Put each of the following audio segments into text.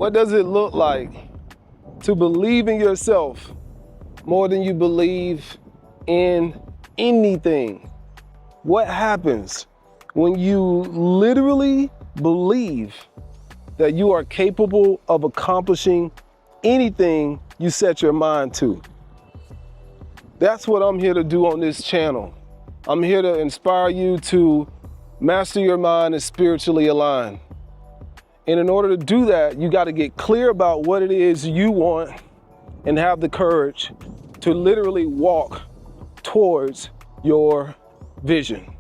What does it look like to believe in yourself more than you believe in anything? What happens when you literally believe that you are capable of accomplishing anything you set your mind to? That's what I'm here to do on this channel. I'm here to inspire you to master your mind and spiritually align. And in order to do that, you got to get clear about what it is you want and have the courage to literally walk towards your vision.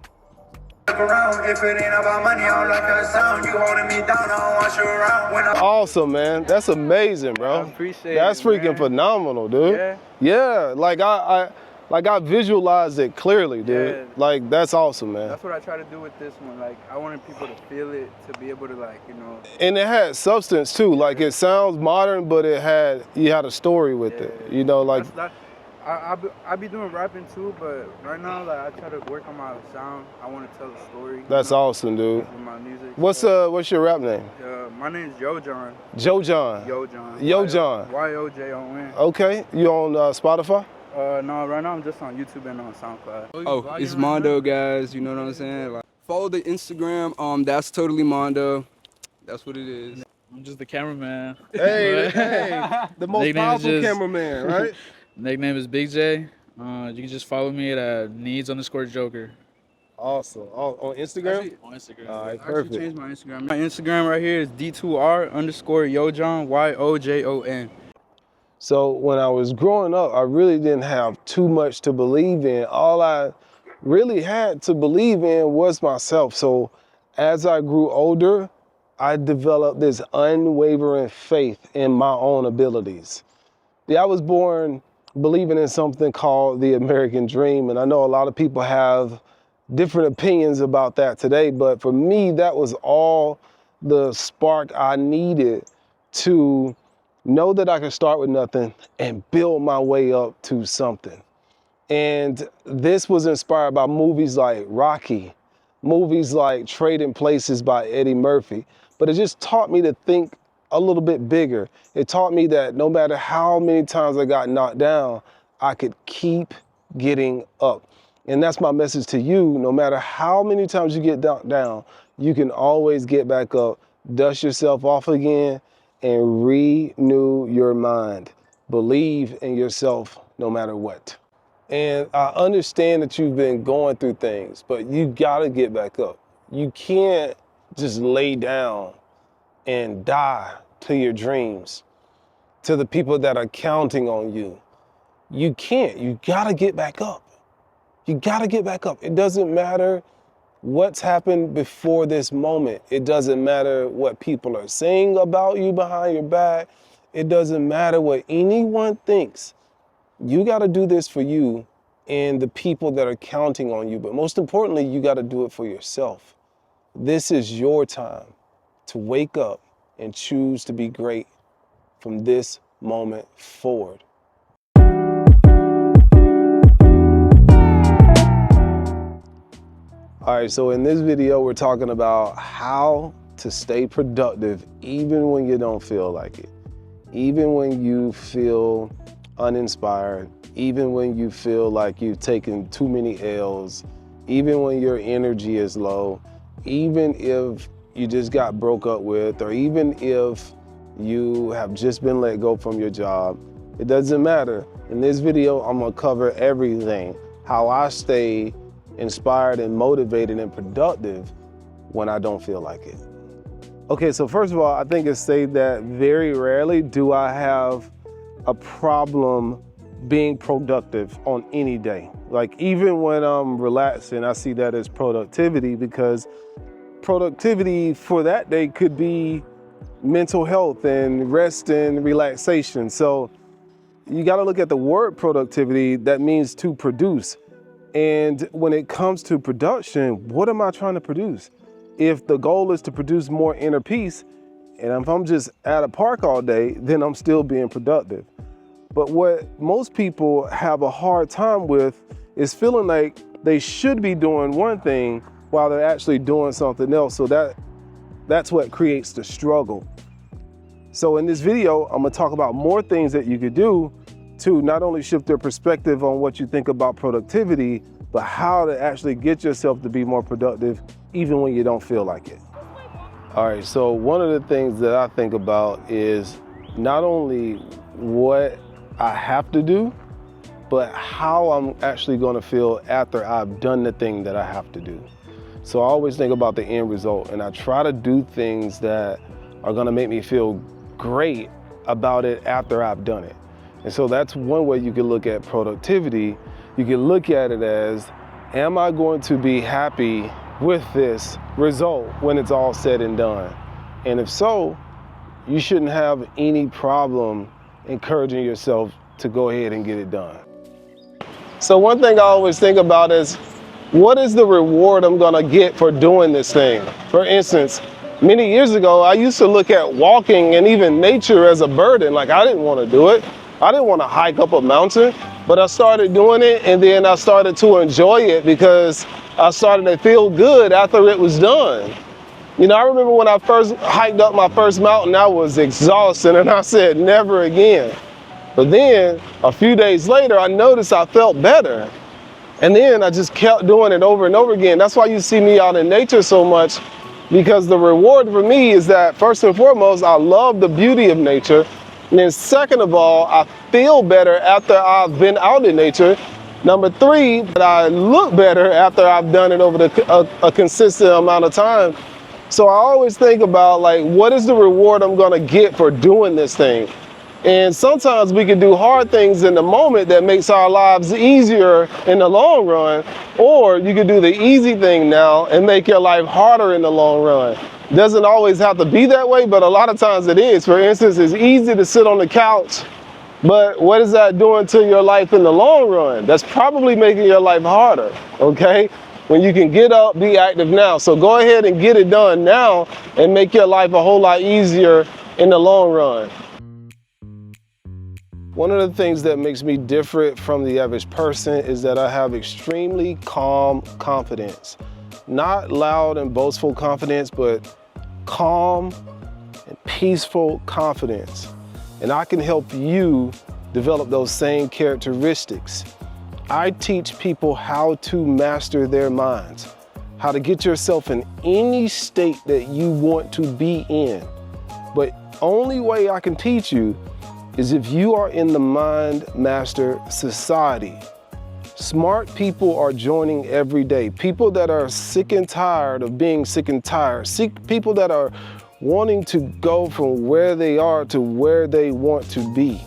Awesome, man. That's amazing, bro. I appreciate That's it, freaking man. phenomenal, dude. Yeah, like I visualized it clearly, dude. Yeah. Like, that's awesome, man. That's what I try to do with this one. Like, I wanted people to feel it, to be able to, like, you know. And it had substance too. Like, it sounds modern, but you had a story with it. You know, like. I be doing rapping too, but right now, like, I try to work on my sound. I want to tell a story. That's awesome, dude. With my music. What's your rap name? My name is Yo John. Joe John. Yo John. Yo John. Y-O-J-O-N. Okay. You on Spotify? No, right now I'm just on YouTube and on SoundCloud. Oh, it's Mondo, guys. You know what I'm saying? Like, follow the Instagram. That's totally Mondo. That's what it is. I'm just the cameraman. Hey, the most powerful cameraman, right? Nickname is Big J. You can just follow me at needs_Joker. Awesome. On Instagram? Actually, on Instagram. All right, I perfect. changed my Instagram. My Instagram right here is D2R_YoJohn, Y-O-J-O-N. So when I was growing up, I really didn't have too much to believe in. All I really had to believe in was myself. So as I grew older, I developed this unwavering faith in my own abilities. Yeah, I was born believing in something called the American dream. And I know a lot of people have different opinions about that today, but for me, that was all the spark I needed to know that I could start with nothing and build my way up to something. And this was inspired by movies like Rocky, movies like Trading Places by Eddie Murphy, but it just taught me to think a little bit bigger. It taught me that no matter how many times I got knocked down, I could keep getting up. And that's my message to you. No matter how many times you get knocked down, you can always get back up, dust yourself off again, and renew your mind. Believe in yourself no matter what. And I understand that you've been going through things, but you gotta get back up. You can't just lay down and die to your dreams, to the people that are counting on you. You can't. You gotta get back up. You gotta get back up. It doesn't matter what's happened before this moment. It doesn't matter what people are saying about you behind your back. It doesn't matter what anyone thinks. You gotta do this for you and the people that are counting on you. But most importantly, you gotta do it for yourself. This is your time to wake up and choose to be great from this moment forward. All right, so in this video, we're talking about how to stay productive even when you don't feel like it, even when you feel uninspired, even when you feel like you've taken too many L's, even when your energy is low, even if you just got broke up with, or even if you have just been let go from your job. It doesn't matter. In this video, I'm gonna cover everything, how I stay inspired and motivated and productive when I don't feel like it. Okay, so first of all, I think it's safe that very rarely do I have a problem being productive on any day. Like, even when I'm relaxing, I see that as productivity, because productivity for that day could be mental health and rest and relaxation. So you got to look at the word productivity. That means to produce. And when it comes to production, what am I trying to produce? If the goal is to produce more inner peace, and if I'm just at a park all day, then I'm still being productive. But what most people have a hard time with is feeling like they should be doing one thing while they're actually doing something else. So that's what creates the struggle. So in this video, I'm gonna talk about more things that you could do to not only shift your perspective on what you think about productivity, but how to actually get yourself to be more productive even when you don't feel like it. All right, so one of the things that I think about is not only what I have to do, but how I'm actually gonna feel after I've done the thing that I have to do. So I always think about the end result, and I try to do things that are gonna make me feel great about it after I've done it. And so that's one way you can look at productivity. You can look at it as, am I going to be happy with this result when it's all said and done? And if so, you shouldn't have any problem encouraging yourself to go ahead and get it done. So one thing I always think about is, what is the reward I'm gonna get for doing this thing? For instance, many years ago, I used to look at walking and even nature as a burden. Like, I didn't wanna do it. I didn't wanna hike up a mountain, but I started doing it, and then I started to enjoy it because I started to feel good after it was done. You know, I remember when I first hiked up my first mountain, I was exhausted, and I said, never again. But then, a few days later, I noticed I felt better. And then I just kept doing it over and over again. That's why you see me out in nature so much, because the reward for me is that, first and foremost, I love the beauty of nature. And then second of all, I feel better after I've been out in nature. Number three, that I look better after I've done it over a consistent amount of time. So I always think about, like, what is the reward I'm gonna get for doing this thing? And sometimes we can do hard things in the moment that makes our lives easier in the long run, or you can do the easy thing now and make your life harder in the long run. Doesn't always have to be that way, but a lot of times it is. For instance, it's easy to sit on the couch, but what is that doing to your life in the long run? That's probably making your life harder, okay? When you can get up, be active now. So go ahead and get it done now and make your life a whole lot easier in the long run. One of the things that makes me different from the average person is that I have extremely calm confidence. Not loud and boastful confidence, but calm and peaceful confidence. And I can help you develop those same characteristics. I teach people how to master their minds, how to get yourself in any state that you want to be in. But only way I can teach you is if you are in the Mind Master Society. Smart people are joining every day. People that are sick and tired of being sick and tired. People that are wanting to go from where they are to where they want to be.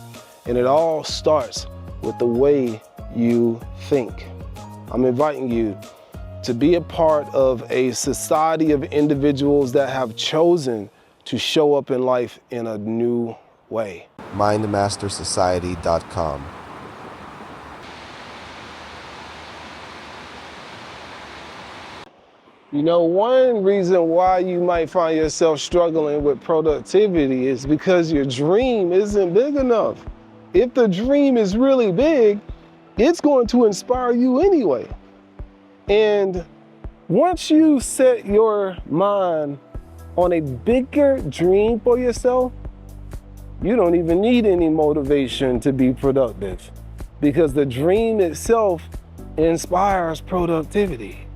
And it all starts with the way you think. I'm inviting you to be a part of a society of individuals that have chosen to show up in life in a new way. mindmastersociety.com. You know, one reason why you might find yourself struggling with productivity is because your dream isn't big enough. If the dream is really big, it's going to inspire you anyway. And once you set your mind on a bigger dream for yourself, you don't even need any motivation to be productive, because the dream itself inspires productivity.